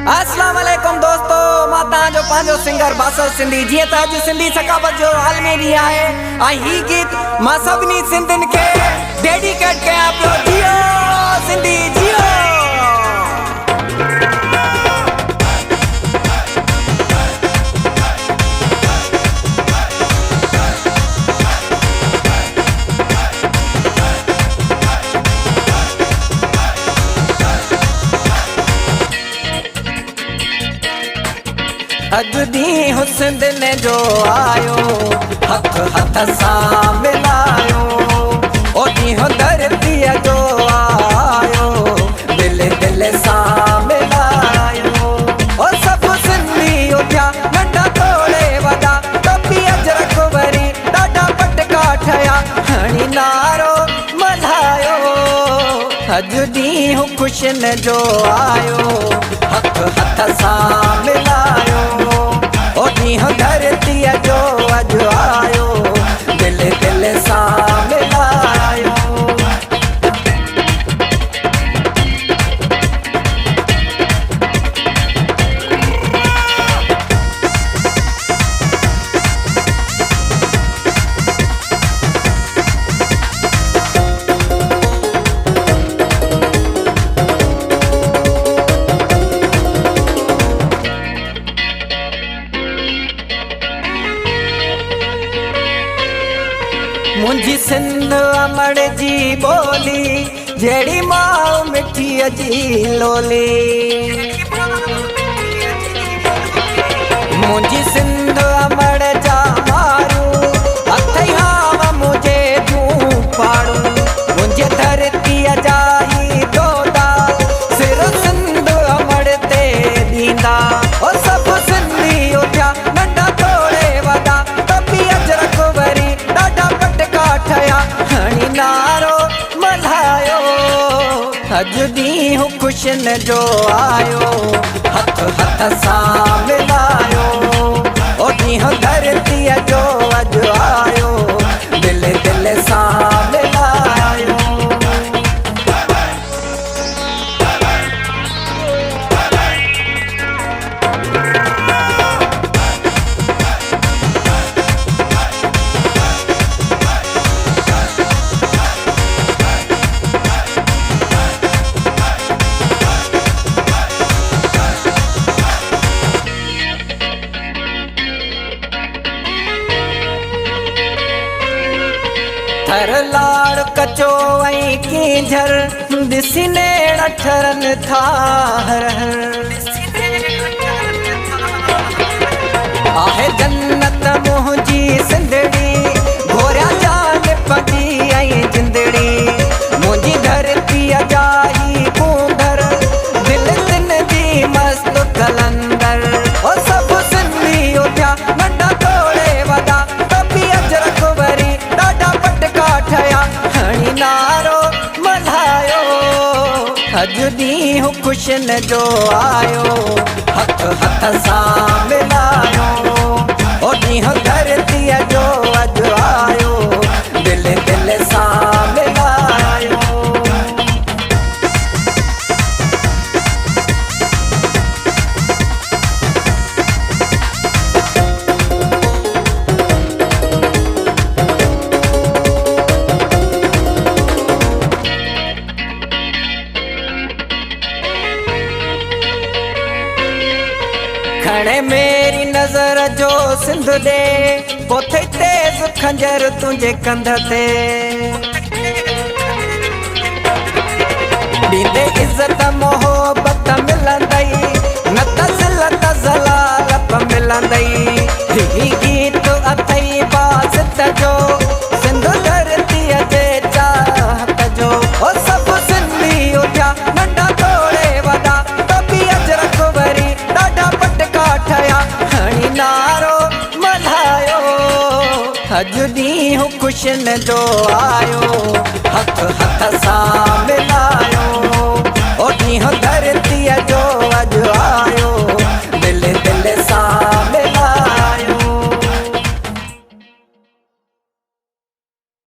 अस्सलाम वालेकुम दोस्तों, मां तव्हांजो पंहिंजो सिंगर बासर सिंधी। जीअं त अॼु सिंधी सकाफ़त जो आलमी ॾींहुं आहे ऐं हीउ गीत मां सभिनी सिंधियुनि खे डेडिकेट कयां पियो। जियो सिंधी जियो। अॼु ॾींहुं सिंधियुनि जो आयो, हथ हथ सां मिलायो। ओ ॾींहुं धरतीअ जो आयो, दिल दिल सां मिलायो। ओ सभु सिंधी उथिया, नंढा थोड़े वॾा, टोपी अजरक वरी ॾाढा पटका ठहिया, हणी नारो मल्हायो। अॼु ॾींहुं ख़ुशियुनि जो आयो, हथ हथ सां मिलायो। ओ ॾींहुं धरतीअ जो अॼु आयो, दिल दिल सां मिलायो। मुंहिंजी सिंध अमड़ जी ॿोली, जहिड़ी माउ मिठीअ जी लोली। मुंहिंजी सिंध अमड़ जा मारू, अथई हाव मुंहिंजे जूं पाड़ू। मुंहिंजे धरतीअ जा ई दोदा, सिर सिंध अमड़ ते ॾींदा। ओ सभु सिंधी उथिया, नंढा थोड़े वॾा, टोपी अजरक वरी ॾाढा पटका ठहिया, हणी नारो मल्हायो। अॼु ॾींहुं ख़ुशियुनि जो आयो, हथ हथ सां मिलायो। ओ ॾींहुं धरतीअ जो अॼु आयो, दिल दिल सां मिलायो। थर लाड़ कचो ऐं कीझर, ॾिसी नेड़ ठरनि था हर हर। आहे जन्नत मुंहिंजी सिंधड़ी, घोरिया जान पंहिंजी ऐं जिंदड़ी। मुंहिंजी धरतीअ जा ई बूंदर, दिल तिन जी मस्त कलंदर। ओ सभु सिंधी उथिया, नंढा थोड़े वॾा, टोपी अजरक वरी ॾाढा पटका ठहिया, हणी नारो मल्हायो। अॼु ॾींहुं ख़ुशियुनि जो आयो, हथ हथ सां मिलायो। ओ ॾींहुं धरतीअ जो अॼु आयो, दिल दिल सां मिलायो। खणे मेरी नज़र जो सिंध दे, पोथे तेज़ खंजर तुंहिंजे कंध ते। ॾींदे इज़त मोहबत मिलंदई, न त ज़िलत ज़लालत मिलंदई। ही गीत अथई बाज़त जो, सिंध धरतीअ जे चाहत जो। ओ सभु सिंधी उथिया, नंढा थोड़े वॾा, टोपी अजरक वरी ॾाढा पटका ठहिया, हणी नारो मल्हायो। अॼु ॾींहुं ख़ुशियुनि जो आयो,